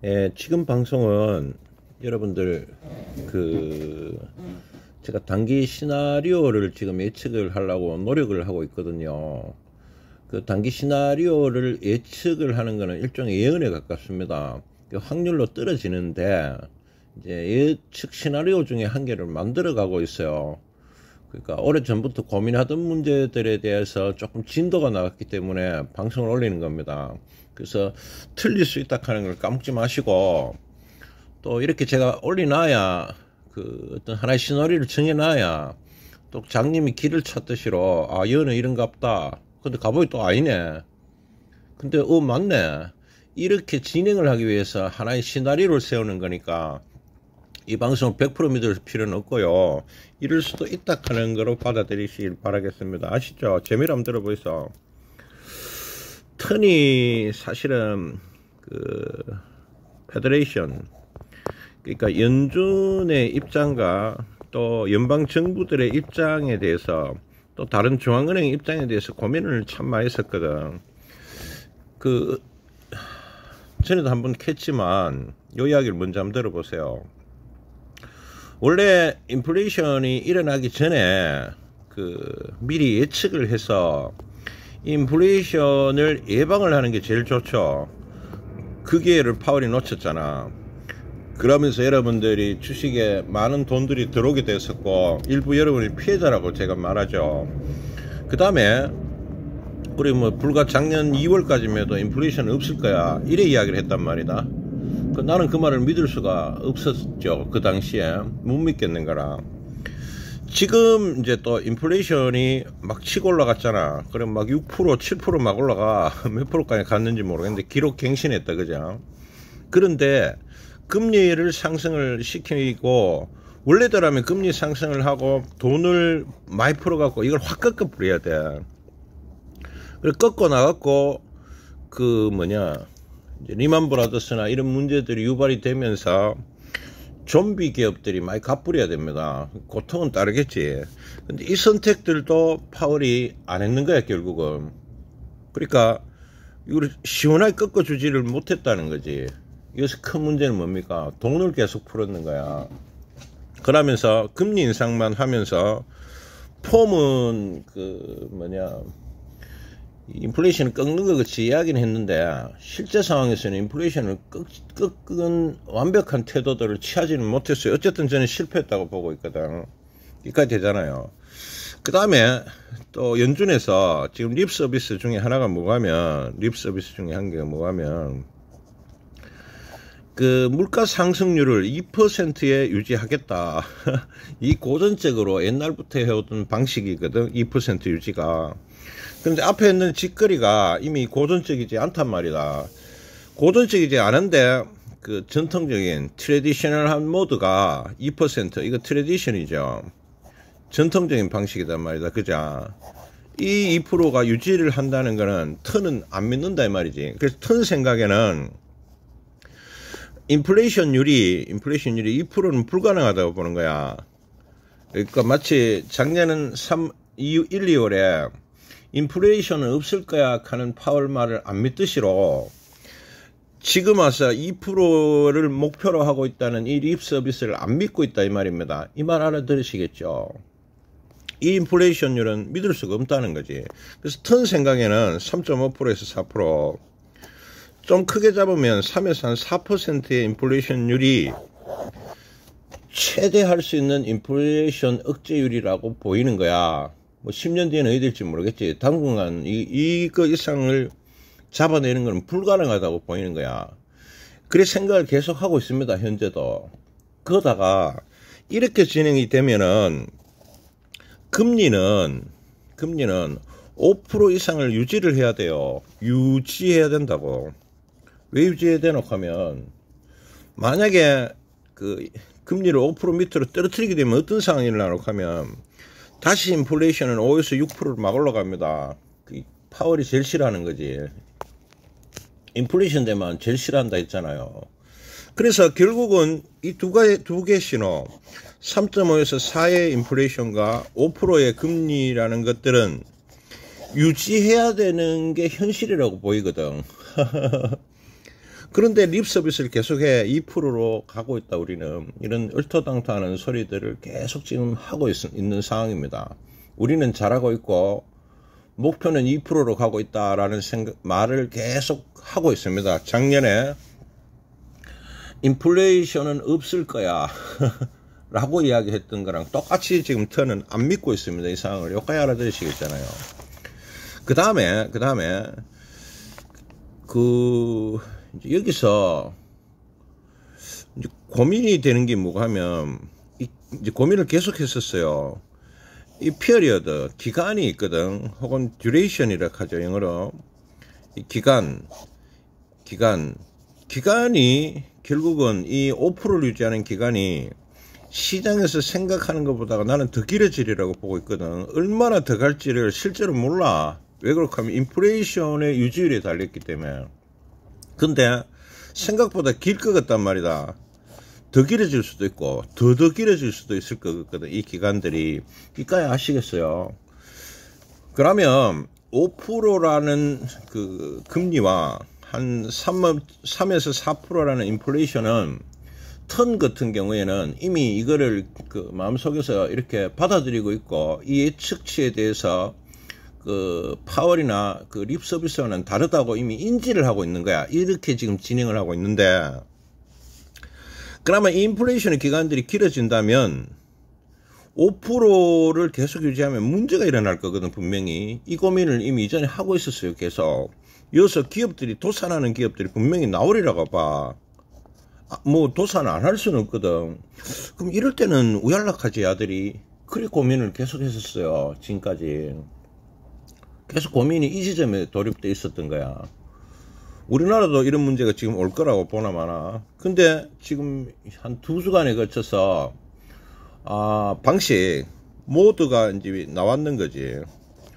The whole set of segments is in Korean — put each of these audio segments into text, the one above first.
예, 지금 방송은 여러분들 제가 단기 시나리오를 지금 예측을 하려고 노력을 하고 있거든요. 그 단기 시나리오를 예측을 하는 거는 일종의 예언에 가깝습니다. 그 확률로 떨어지는데 이제 예측 시나리오 중에 한 개를 만들어 가고 있어요. 그러니까 오래전부터 고민하던 문제들에 대해서 조금 진도가 나갔기 때문에 방송을 올리는 겁니다. 그래서 틀릴 수 있다 하는 걸 까먹지 마시고, 또 이렇게 제가 올려놔야 어떤 하나의 시나리오를 정해놔야 또 장님이 길을 찾듯이로 얘는 이런갑다. 근데 가보니 또 아니네. 근데 맞네. 이렇게 진행을 하기 위해서 하나의 시나리오를 세우는 거니까 이 방송을 100% 믿을 필요는 없고요. 이럴 수도 있다 하는 거로 받아들이시길 바라겠습니다. 아시죠? 재미를 한번 들어보이소. 턴이 사실은 페더레이션, 그러니까 연준의 입장과 또 연방 정부들의 입장에 대해서 또 다른 중앙은행 입장에 대해서 고민을 참 많이 했었거든. 전에도 한번 했지만 이 이야기를 먼저 한번 들어보세요. 원래 인플레이션이 일어나기 전에 미리 예측을 해서 인플레이션을 예방을 하는 게 제일 좋죠. 그 기회를 파월이 놓쳤잖아. 그러면서 여러분들이 주식에 많은 돈들이 들어오게 됐었고 일부 여러분이 피해자라고 제가 말하죠. 그 다음에 우리 불과 작년 2월까지만 해도 인플레이션은 없을 거야 이래 이야기를 했단 말이다. 나는 그 말을 믿을 수가 없었죠. 그 당시에 못 믿겠는 거라. 지금 이제 또 인플레이션이 막 치고 올라갔잖아. 그럼 막 6%, 7% 막 올라가. 몇 프로까지 갔는지 모르겠는데 기록 갱신했다, 그죠? 그런데 금리를 상승을 시키고, 원래대로라면 금리 상승을 하고 돈을 많이 풀어갖고 이걸 확 꺾어버려야 돼. 그래 꺾어 나갔고 이제 리만 브라더스나 이런 문제들이 유발이 되면서 좀비 기업들이 많이 갚부려야 됩니다. 고통은 따르겠지. 근데 이 선택들도 파월이 안 했는 거야, 결국은. 그러니까 이걸 시원하게 꺾어주지를 못했다는 거지. 여기서 큰 문제는 뭡니까? 돈을 계속 풀었는 거야. 그러면서 금리 인상만 하면서 폼은 인플레이션을 꺾는 것 같이 이야기는 했는데 실제 상황에서는 인플레이션을 꺾은 완벽한 태도들을 취하지는 못했어요. 어쨌든 저는 실패했다고 보고 있거든. 여기까지 되잖아요. 그 다음에 또 연준에서 지금 립 서비스 중에 하나가 뭐냐면, 립 서비스 중에 한 개가 뭐냐면 물가 상승률을 2%에 유지하겠다. 이 고전적으로 옛날부터 해오던 방식이거든. 2% 유지가. 근데 앞에 있는 짓거리가 이미 고전적이지 않단 말이다. 고전적이지 않은데 전통적인 트레디셔널한 모드가 2%, 이거 트레디션이죠. 전통적인 방식이단 말이다. 그죠? 이 2%가 유지를 한다는 거는 턴은 안 믿는다 이 말이지. 그래서 턴 생각에는 인플레이션율이 2%는 불가능하다고 보는 거야. 그러니까 마치 작년은 1, 2월에 인플레이션은 없을 거야 하는 파월 말을 안 믿듯이로 지금 와서 2%를 목표로 하고 있다는 이 립 서비스를 안 믿고 있다 이 말입니다. 이 말 알아들으시겠죠? 이 인플레이션율은 믿을 수가 없다는 거지. 그래서 턴 생각에는 3.5%에서 4%, 좀 크게 잡으면 3에서 한 4%의 인플레이션율이 최대 할 수 있는 인플레이션 억제율이라고 보이는 거야. 10년 뒤에는 어디 될지 모르겠지. 당분간 이거 이상을 잡아내는 건 불가능하다고 보이는 거야. 그래 생각을 계속 하고 있습니다, 현재도. 그러다가 이렇게 진행이 되면은 금리는 5% 이상을 유지를 해야 돼요. 유지해야 된다고. 왜 유지해야 되노 하면, 만약에 금리를 5% 밑으로 떨어뜨리게 되면 어떤 상황이 일어나노 하면 다시 인플레이션은 5에서 6%로 막 올라갑니다. 파월이 제일 싫어하는 거지. 인플레이션 되면 제일 싫어한다 했잖아요. 그래서 결국은 이 두 개 신호, 3.5에서 4의 인플레이션과 5%의 금리라는 것들은 유지해야 되는 게 현실이라고 보이거든. 그런데 립 서비스를 계속해 2%로 가고 있다. 우리는 이런 얼토당토하는 소리들을 계속 지금 하고 있는 상황입니다. 우리는 잘하고 있고 목표는 2%로 가고 있다라는 말을 계속 하고 있습니다. 작년에 인플레이션은 없을 거야 라고 이야기했던 거랑 똑같이 지금 턴은 안 믿고 있습니다. 이 상황을 여기까지 알아들으시겠잖아요. 그 다음에 여기서 이제 고민이 되는 게 뭐가 하면 이제 고민을 계속 했었어요. 이 피어리어드 기간이 있거든. 혹은 듀레이션이라 하죠, 영어로. 이 기간이 결국은 이 5%를 유지하는 기간이 시장에서 생각하는 것보다가 나는 더 길어지리라고 보고 있거든. 얼마나 더 갈지를 실제로 몰라. 왜 그렇게 하면 인플레이션의 유지율에 달렸기 때문에. 근데 생각보다 길 것 같단 말이다. 더 길어질 수도 있고 더 길어질 수도 있을 것 같거든. 이 기간들이. 이까지 아시겠어요? 그러면 5%라는 그 금리와 한 3에서 4%라는 인플레이션은 턴 같은 경우에는 이미 이거를 그 마음속에서 이렇게 받아들이고 있고 이 예측치에 대해서 그 파월이나 그 립 서비스와는 다르다고 이미 인지를 하고 있는 거야. 이렇게 지금 진행을 하고 있는데, 그러면 이 인플레이션의 기간들이 길어진다면 5%를 계속 유지하면 문제가 일어날 거거든. 분명히 이 고민을 이미 이전에 하고 있었어요. 계속 이어서 기업들이 도산하는 기업들이 분명히 나오리라고 봐. 뭐 도산 안 할 수는 없거든. 그럼 이럴 때는 우연락하지. 아들이 그리 고민을 계속 했었어요. 지금까지 계속 고민이 이 지점에 돌입돼 있었던 거야. 우리나라도 이런 문제가 지금 올 거라고 보나 마나. 근데 지금 한 2주간에 걸쳐서 방식 모드가 이제 나왔는 거지.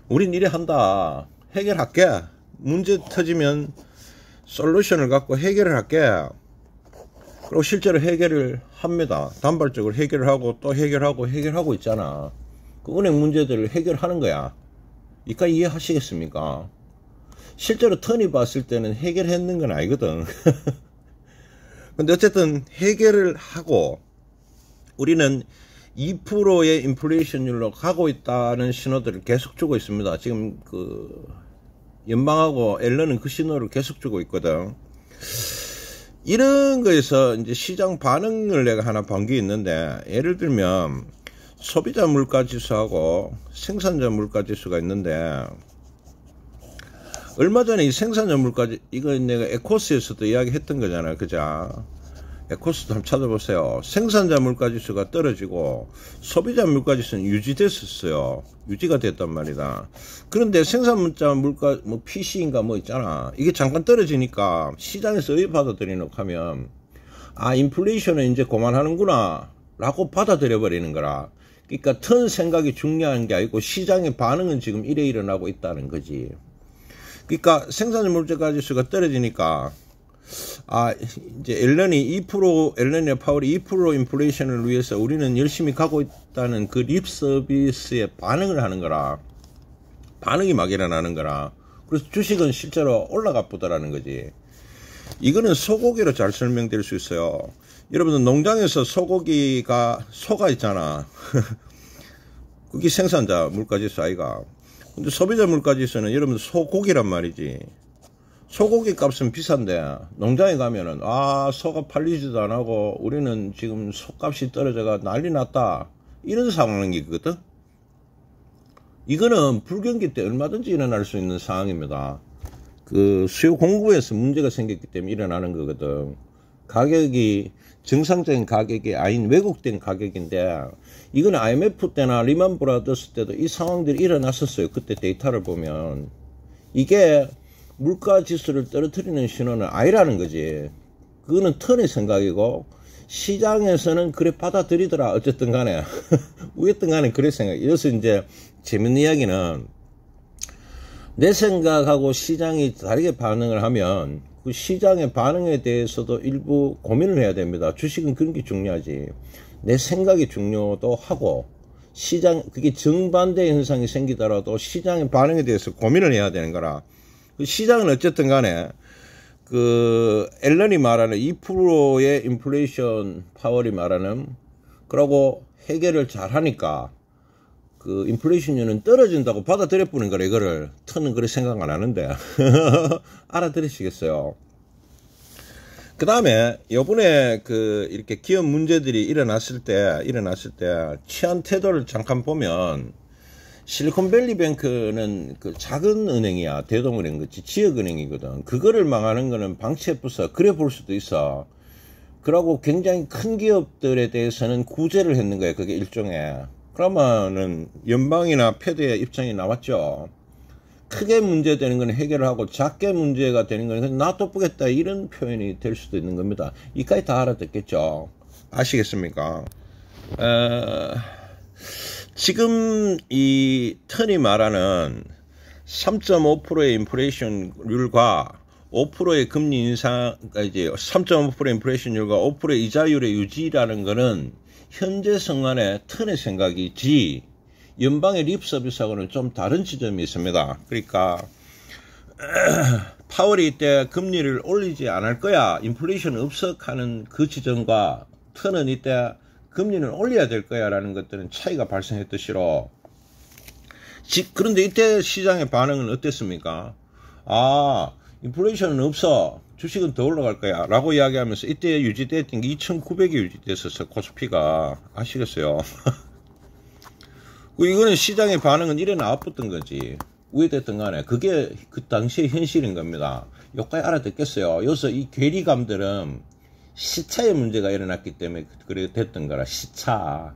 우린 이래 한다. 해결할게. 문제 터지면 솔루션을 갖고 해결을 할게. 그리고 실제로 해결을 합니다. 단발적으로 해결을 하고 또 해결하고 있잖아. 그 은행 문제들을 해결하는 거야. 이까지 이해하시겠습니까? 실제로 턴이 봤을 때는 해결했는 건 아니거든. 근데 어쨌든 해결을 하고 우리는 2%의 인플레이션율로 가고 있다는 신호들을 계속 주고 있습니다. 지금 그 연방하고 앨런은 그 신호를 계속 주고 있거든. 이런 거에서 이제 시장 반응을 내가 하나 본 게 있는데, 예를 들면 소비자 물가 지수하고 생산자 물가 지수가 있는데, 얼마 전에 이 생산자 물가, 이거 내가 에코스에서도 이야기했던 거잖아요. 그죠? 에코스도 한번 찾아보세요. 생산자 물가 지수가 떨어지고 소비자 물가 지수는 유지됐었어요. 유지가 됐단 말이다. 그런데 생산자 물가, 뭐 PC인가 뭐 있잖아. 이게 잠깐 떨어지니까 시장에서 왜 받아들이노 하면, 인플레이션은 이제 그만하는구나 라고 받아들여 버리는 거라. 그러니까 턴 생각이 중요한 게 아니고 시장의 반응은 지금 이래 일어나고 있다는 거지. 그러니까 생산자 물가 지수가 떨어지니까 이제 앨런이나 파월이 2% 인플레이션을 위해서 우리는 열심히 가고 있다는 그 립 서비스에 반응을 하는 거라. 반응이 막 일어나는 거라. 그래서 주식은 실제로 올라가 보다라는 거지. 이거는 소고기로 잘 설명될 수 있어요. 여러분들 농장에서 소가 있잖아. 그게 생산자 물가지수 아이가. 근데 소비자 물가지수는 여러분 소고기란 말이지. 소고기 값은 비싼데 농장에 가면은 소가 팔리지도 안 하고 우리는 지금 소값이 떨어져가 난리 났다, 이런 상황이거든. 이거는 불경기 때 얼마든지 일어날 수 있는 상황입니다. 그 수요 공급에서 문제가 생겼기 때문에 일어나는 거거든. 가격이 정상적인 가격이 아닌 왜곡된 가격인데, 이건 IMF 때나 리만 브라더스 때도 이 상황들이 일어났었어요. 그때 데이터를 보면. 이게 물가 지수를 떨어뜨리는 신호는 아니라는 거지. 그거는 턴의 생각이고 시장에서는 그래 받아들이더라. 어쨌든 간에 어쨌든 간에 그래 생각. 여기서 이제 재밌는 이야기는, 내 생각하고 시장이 다르게 반응을 하면 그 시장의 반응에 대해서도 일부 고민을 해야 됩니다. 주식은 그런 게 중요하지. 내 생각이 중요도 하고, 그게 정반대 현상이 생기더라도 시장의 반응에 대해서 고민을 해야 되는 거라. 그 시장은 어쨌든 간에 그 앨런이 말하는 2%의 인플레이션 파월이 말하는, 그러고 해결을 잘 하니까 그 인플레이션율은 떨어진다고 받아들여 보는 거래. 이거를 터는 그래 생각 안 하는데 알아들으시겠어요? 그 다음에 요번에 그 이렇게 기업 문제들이 일어났을 때 취한 태도를 잠깐 보면, 실리콘밸리뱅크는 그 작은 은행이야. 대동은행 같이 지역은행이거든. 그거를 망하는 거는 방치해부서 그래 볼 수도 있어. 그러고 굉장히 큰 기업들에 대해서는 구제를 했는 거야. 그게 일종의. 그러면은 연방이나 패드의 입장이 나왔죠. 크게 문제되는 건 해결을 하고 작게 문제가 되는 건 놔둬보겠다, 이런 표현이 될 수도 있는 겁니다. 이까지 다 알아듣겠죠. 아시겠습니까? 지금 이 턴이 말하는 3.5%의 인플레이션율과 5%의 금리 인상, 이제 3.5%의 인플레이션율과 5%의 이자율의 유지라는 거는 현재 성안의 턴의 생각이지 연방의 립 서비스하고는 좀 다른 지점이 있습니다. 그러니까 파월이 이때 금리를 올리지 않을 거야, 인플레이션 없어하는 그 지점과 턴은 이때 금리는 올려야 될 거야 라는 것들은 차이가 발생했듯이로, 그런데 이때 시장의 반응은 어땠습니까? 아, 인플레이션은 없어, 주식은 더 올라갈 거야 라고 이야기하면서 이때 유지됐던 게 2,900이 유지됐었어, 코스피가. 아시겠어요? 이거는 시장의 반응은 이래 나왔던 거지. 우회됐던 간에 그게 그 당시의 현실인 겁니다. 여기까지 알아듣겠어요? 여기서 이 괴리감들은 시차의 문제가 일어났기 때문에 그래 됐던 거라. 시차.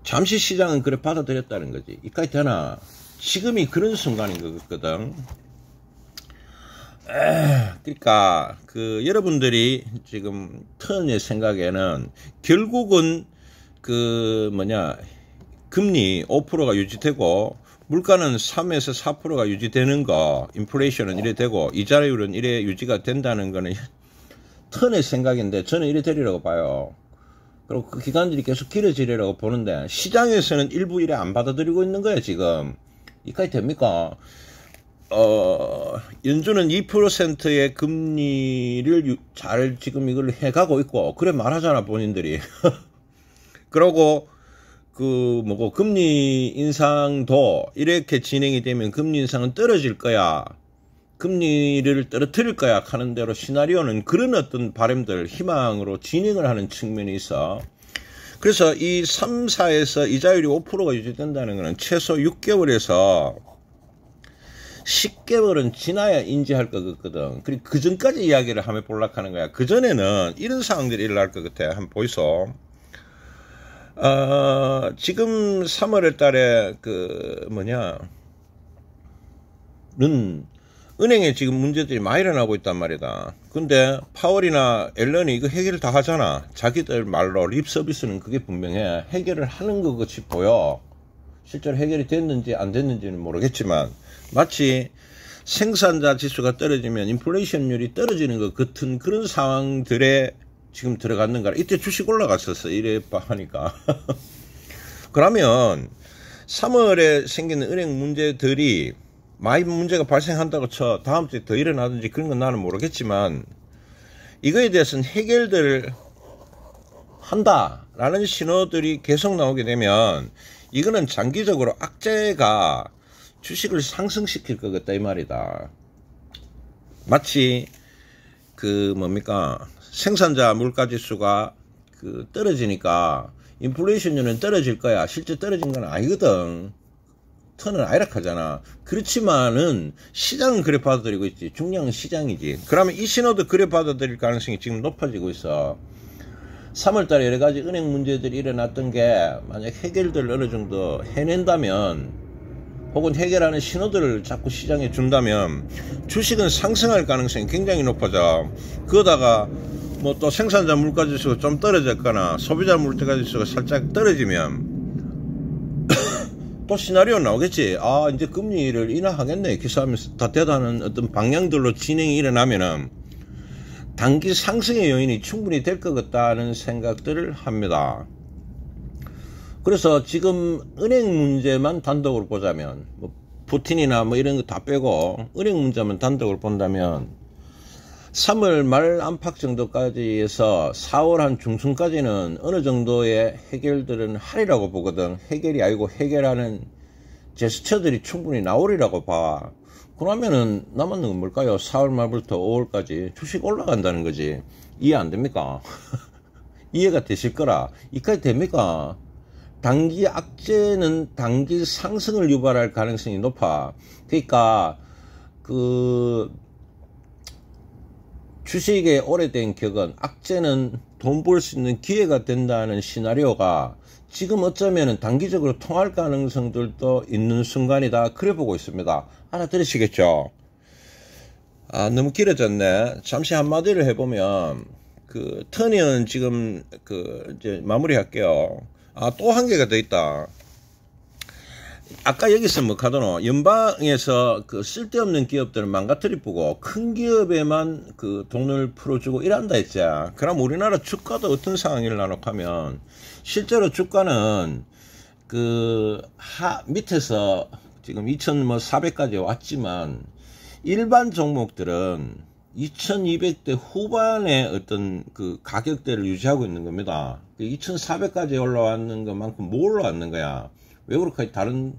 잠시 시장은 그래 받아들였다는 거지. 이까지 되나? 지금이 그런 순간인 것 같거든. 그러니까 그 여러분들이 지금 턴의 생각에는 결국은 그 금리 5%가 유지되고 물가는 3에서 4%가 유지되는 거, 인플레이션은 이래 되고 이자율은 이래 유지가 된다는 거는 턴의 생각인데, 저는 이래 되리라고 봐요. 그리고 그 기간들이 계속 길어지리라고 보는데, 시장에서는 일부 이래 안 받아들이고 있는 거예요, 지금. 이까지 됩니까? 연준은 2%의 금리를 잘 지금 이걸 해가고 있고, 그래 말하잖아, 본인들이. 그러고, 금리 인상도 이렇게 진행이 되면 금리 인상은 떨어질 거야, 금리를 떨어뜨릴 거야 하는 대로 시나리오는 그런 어떤 바람들, 희망으로 진행을 하는 측면이 있어. 그래서 이 3, 4에서 이자율이 5%가 유지된다는 것은 최소 6개월에서 10개월은 지나야 인지할 것 같거든. 그리고 그 전까지 이야기를 하면 볼락하는 거야. 그 전에는 이런 상황들이 일어날 것 같아. 한번 보이소. 지금 3월 달에 은행에 지금 문제들이 많이 일어나고 있단 말이다. 근데 파월이나 앨런이 이거 해결을 다 하잖아. 자기들 말로 립 서비스는 그게 분명해. 해결을 하는 것 같이 보여. 실제로 해결이 됐는지 안 됐는지는 모르겠지만, 마치 생산자 지수가 떨어지면 인플레이션율이 떨어지는 것 같은 그런 상황들에 지금 들어갔는 거라. 이때 주식 올라갔었어, 이래 하니까. 그러면 3월에 생기는 은행 문제들이 많이 문제가 발생한다고 쳐 다음 주에 더 일어나든지 그런 건 나는 모르겠지만, 이거에 대해서는 해결들 한다라는 신호들이 계속 나오게 되면 이거는 장기적으로 악재가 주식을 상승시킬 것 같다, 이 말이다. 마치 생산자 물가지수가 떨어지니까 인플레이션율은 떨어질 거야. 실제 떨어진 건 아니거든. 턴은 아니라 하잖아. 그렇지만은 시장은 그래 받아들이고 있지. 중요한 시장이지. 그러면 이 신호도 그래 받아들일 가능성이 지금 높아지고 있어. 3월달에 여러가지 은행 문제들이 일어났던 게 만약 해결들 어느 정도 해낸다면, 혹은 해결하는 신호들을 자꾸 시장에 준다면 주식은 상승할 가능성이 굉장히 높아져. 그러다가 또 생산자 물가지수가 좀 떨어졌거나 소비자 물가지수가 살짝 떨어지면 또 시나리오 나오겠지. 아, 이제 금리를 인하하겠네, 기사하면서 다 대단한 어떤 방향들로 진행이 일어나면은 단기 상승의 요인이 충분히 될 것 같다는 생각들을 합니다. 그래서 지금 은행 문제만 단독으로 보자면, 푸틴이나 뭐 이런 거 다 빼고 은행 문제만 단독으로 본다면 3월 말 안팎 정도까지 해서 4월 한 중순까지는 어느 정도의 해결들은 하리라고 보거든. 해결이 아니고 해결하는 제스처들이 충분히 나오리라고 봐. 그러면은 남았는 건 뭘까요? 4월 말부터 5월까지 주식 올라간다는 거지. 이해 안 됩니까? 이해가 되실 거라. 이까지 됩니까? 단기 악재는 단기 상승을 유발할 가능성이 높아. 그러니까 주식의 오래된 격은 악재는 돈 벌 수 있는 기회가 된다는 시나리오가 지금 어쩌면 단기적으로 통할 가능성들도 있는 순간이다. 그래 보고 있습니다. 알아들으시겠죠? 너무 길어졌네. 잠시 한마디를 해보면 턴은 지금 이제 마무리할게요. 또 한 개가 더 있다. 아까 여기서 뭐 하더노 연방에서 쓸데없는 기업들을 망가뜨리고 큰 기업에만 돈을 풀어주고 이란다 했지. 그럼 우리나라 주가도 어떤 상황이라고 하면 실제로 주가는 밑에서 지금 2,400까지 왔지만 일반 종목들은 2,200대 후반의 어떤 가격대를 유지하고 있는 겁니다. 2,400까지 올라왔는 것만큼 못 올라왔는 거야. 왜 그렇게 다른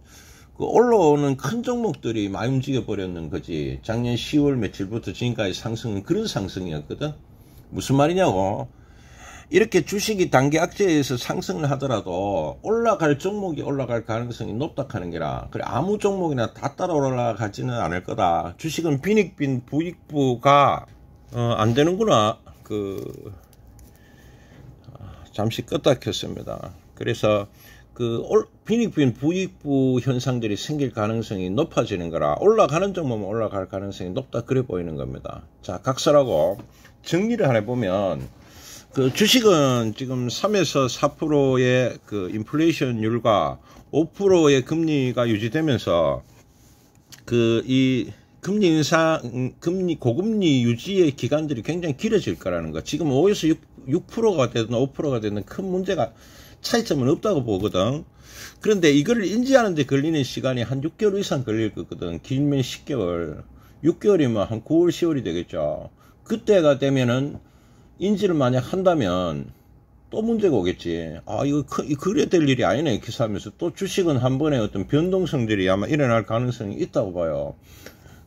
올라오는 큰 종목들이 많이 움직여 버렸는 거지. 작년 10월 며칠부터 지금까지 상승은 그런 상승이었거든. 무슨 말이냐고. 이렇게 주식이 단기 악재에서 상승을 하더라도 올라갈 종목이 올라갈 가능성이 높다 하는 게라. 그래 아무 종목이나 다 따라 올라가지는 않을 거다. 주식은 빈익빈 부익부가 안 되는구나. 잠시 껐다 켰습니다. 그래서 빈익빈 부익부 현상들이 생길 가능성이 높아지는 거라 올라가는 종목은 올라갈 가능성이 높다 그래 보이는 겁니다. 자, 각설하고 정리를 하나 보면 주식은 지금 3에서 4%의 인플레이션율과 5%의 금리가 유지되면서 이 금리 인상, 고금리 유지의 기간들이 굉장히 길어질 거라는 거. 지금 5에서 6%가 되든 5%가 되든 큰 문제가 차이점은 없다고 보거든. 그런데 이거를 인지하는데 걸리는 시간이 한 6개월 이상 걸릴 거거든. 길면 10개월. 6개월이면 한 9월, 10월이 되겠죠. 그때가 되면은 인지를 만약 한다면 또 문제가 오겠지. 이거 그래 될 일이 아니네. 이렇게 하면서 또 주식은 한 번에 어떤 변동성들이 아마 일어날 가능성이 있다고 봐요.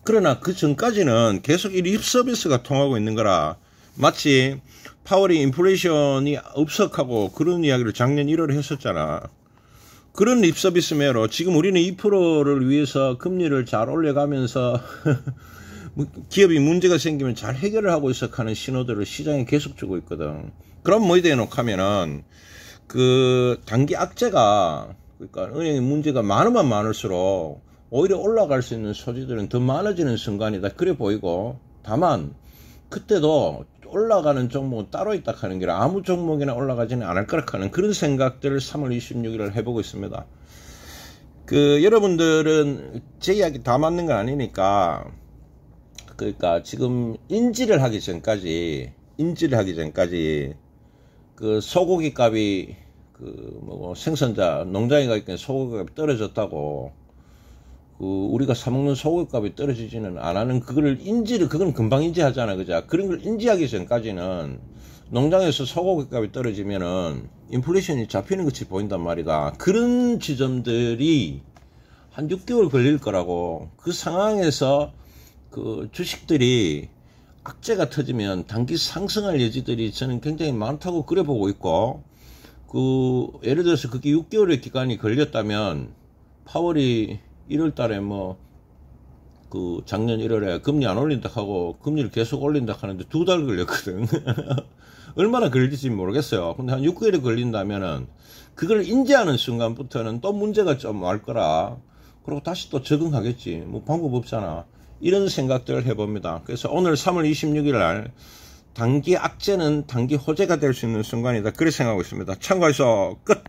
그러나 그 전까지는 계속 이 립 서비스가 통하고 있는 거라. 마치 파월이 인플레이션이 없석하고 그런 이야기를 작년 1월에 했었잖아. 그런 립 서비스 매로 지금 우리는 2%를 위해서 금리를 잘 올려가면서 기업이 문제가 생기면 잘 해결을 하고 있어 하는 신호들을 시장에 계속 주고 있거든. 그럼 뭐 되노 하면은 단기 악재가 그러니까 은행의 문제가 많으면 많을수록 오히려 올라갈 수 있는 소지들은 더 많아지는 순간이다. 그래 보이고 다만 그때도 올라가는 종목은 따로 있다 하는 게 아무 종목이나 올라가지는 않을 거라 하는 그런 생각들을 3월 26일을 해보고 있습니다. 여러분들은 제 이야기 다 맞는 건 아니니까 그러니까 지금 인지를 하기 전까지 소고기 값이 생선자 농장에 가 있기엔 소고기 값이 떨어졌다고 우리가 사먹는 소고기 값이 떨어지지는 않아는 그건 금방 인지하잖아. 그죠? 그런 걸 인지하기 전까지는 농장에서 소고기 값이 떨어지면은 인플레이션이 잡히는 것이 보인단 말이다. 그런 지점들이 한 6개월 걸릴 거라고. 그 상황에서 주식들이 악재가 터지면 단기 상승할 여지들이 저는 굉장히 많다고 그래 보고 있고, 예를 들어서 그게 6개월의 기간이 걸렸다면, 파월이 1월 달에 작년 1월에 금리 안 올린다 하고, 금리를 계속 올린다 하는데 2달 걸렸거든. 얼마나 걸릴지 모르겠어요. 근데 한 6개월이 걸린다면은, 그걸 인지하는 순간부터는 또 문제가 좀 올 거라. 그리고 다시 또 적응하겠지. 방법 없잖아. 이런 생각들을 해봅니다. 그래서 오늘 3월 26일 날 단기 악재는 단기 호재가 될 수 있는 순간이다. 그렇게 생각하고 있습니다. 참고해서 끝!